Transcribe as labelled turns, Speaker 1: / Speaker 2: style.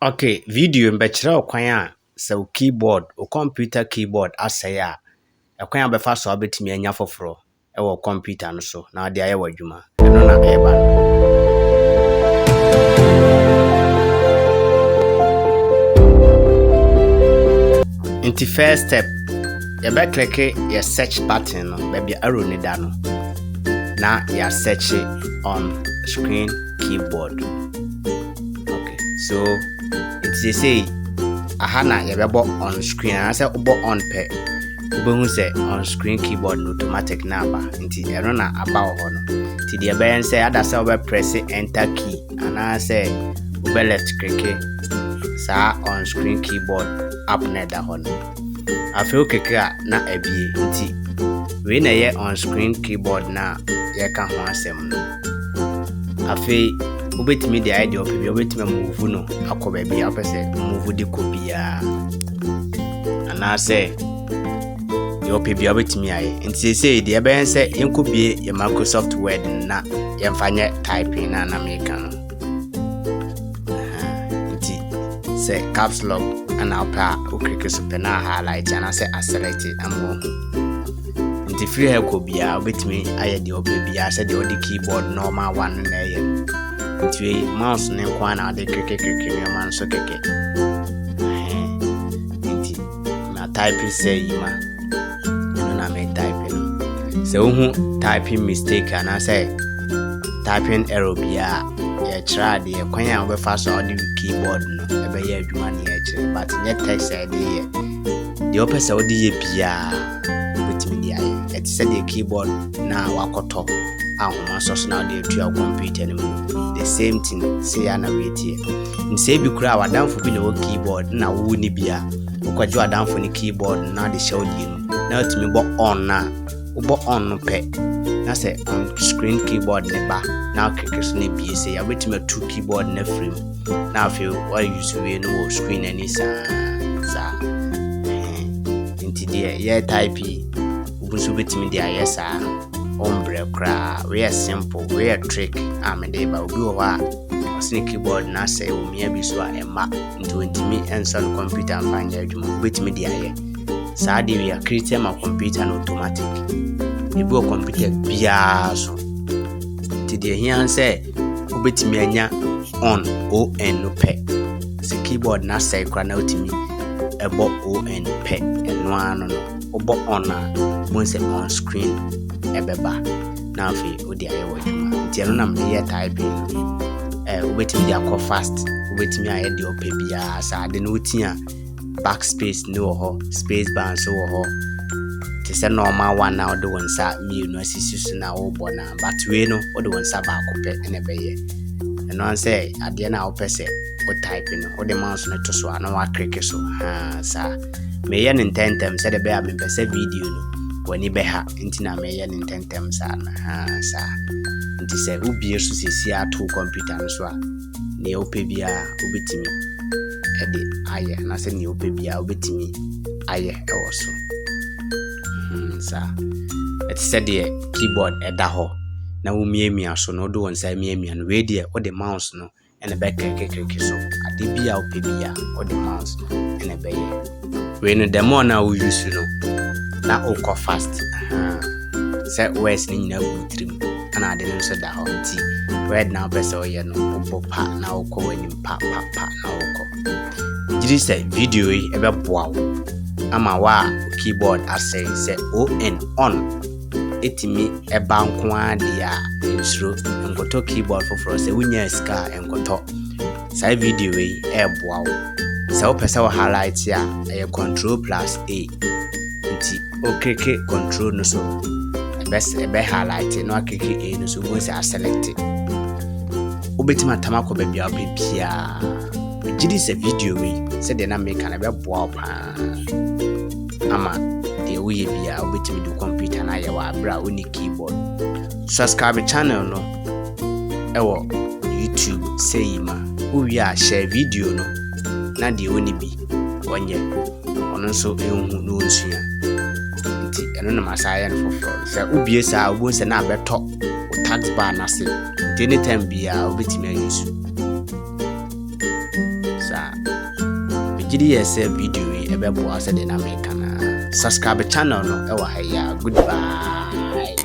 Speaker 1: Okay, video mbɛkyerɛ kwan a sɛ wo keyboard, wo computer keyboard asɛe a kwan a bɛfa so a wobɛtumi anya foforɔ wɔ computer no so na ɔde ayɛ w'adwuma. Ɛno na ɛyɛ ba no. Nti first step, yɛbɛklike yɛ search button no, baabi arrow ne da no, na yɛ search on screen keyboard. Okay, so they say aha na yɛbɛbɔ on screen and sɛ wobɔ on pɛ wobɛhu sɛ on screen keyboard no automatic na aba nti ɛno na aba wɔ hɔ no nti deɛ ɛbɛyɛ sɛ ada sɛ wobɛpress enter key anaasɛ wobɛ left click saa on screen keyboard app na ɛda hɔ no afei wokeke a na abie nti wei na ɛyɛ on screen keyboard na yɛka ho asɛm no afei wobɛtumi de ayɛ deɛ ɔpɛ bia wobɛtumi move no akɔ baabi a wopɛ sɛ move de kɔ biara anaasɛ deɛ ɔpɛ bia wobɛtumi ayɛ nti sɛsei deɛ ɛbɛyɛ sɛ yɛnkɔ bie yɛ Microsoft Word na yɛmfa nyɛ typing na meka no nti sɛ caps lock ana wopɛ a wokiriki so pɛ na highlight anaasɛ select ama nti free hair kɔ biara wobɛtumi ayɛ deɛ ɔpɛ biara sɛ deɛ ɔde keyboard normal one na ɛyɛ nti mouse ne kwa na ade keke nneɛma nso keke nti na type say yima no na me type no sɛ wohu typing mistake ana sɛ typing error bia yɛ kyerɛ de kwan a wobɛfa so ɔde keyboard no ɛbɛyɛ adwuma ne yɛ kyerɛ but nyɛ text ɛde yɛ deɛ wopɛ sɛ wode yɛ bia wobɛtumi de ayɛ ɛte sɛ deɛ keyboard na wakɔtɔ ahoma so na ɔde atua computer no mu the same thing say ana wetie nse bi kura wadamfo bi na wo keyboard na wo ni bia wokwaje wadamfo ni keyboard na de show di no na otimi bo on na wo on no pɛ na sɛ on screen keyboard ne ba na click so na bie say ya wetimi two keyboard na frame na afei wa use we no wo screen ani sa nti de ye type ubusu betimi de ayesa ombre kra we simple we trick amede ba obi wo a osini keyboard na say o mia bi so a ema nti ontimi ensan computer mfanya adwuma betimi de aye saa de we create my computer no automatic ebi o computer bia so nti de hian say obetimi anya on no pe se keyboard na say kra na otimi ebo on pe eno ano no obo on na mo say on screen ebeba na afi odi aye wadwuma nti eno na me typing wobetimi dia call fast wobetimi aye de ope bia sa de no utia backspace no ho space bar so ho ti se normal one na odo wonsa mienu asisi so na wo bo na but we no odo wonsa ba akopɛ ene beye eno an say ade na wo pese o typing no ode mouse no to so ana wa click so sa me ye nintentem se de be a me pese video no wani beha nti na me ye nintentem sana sa nti se ubie so sesi ato computer no so a ne ope bia obetimi ede aye na se ne ope bia obetimi aye ewo so sa et se de keyboard eda ho na wo miamia so no do wonsa miamia no we de o de mouse no ene be keke so ade bia ope bia o de mouse ene be ye we no demo na wo use no na okọ fast say words ni nyina butrim ana ade no so da ho nti word na pese o ye no obo pa na okọ wani pa na okọ jiri say video yi ebe boa wo ama wa keyboard asay say on etimi eba nko ade a nsuro enkoto keyboard foforo say wunya ska enkoto say video yi e boa wo say o pese o highlight ya e Ctrl+A nti okeke control no so ebe highlight no akeke A no so go say select obetima tamako ba bia bia gidi se video we se de na make na be boa pa ama de we bia obetimi do computer na ye wa bra oni keyboard subscribe channel no ewo YouTube Seyima uwi a share video no na de oni bi onye ono so ehunu no nsua eno na masaya no foforo se ubie sa obo se na beto tax bar na se anytime bia obetimi ayesu sa megidi yese video yi ebebo ase de na make na subscribe channel no e wa ha ya. Goodbye.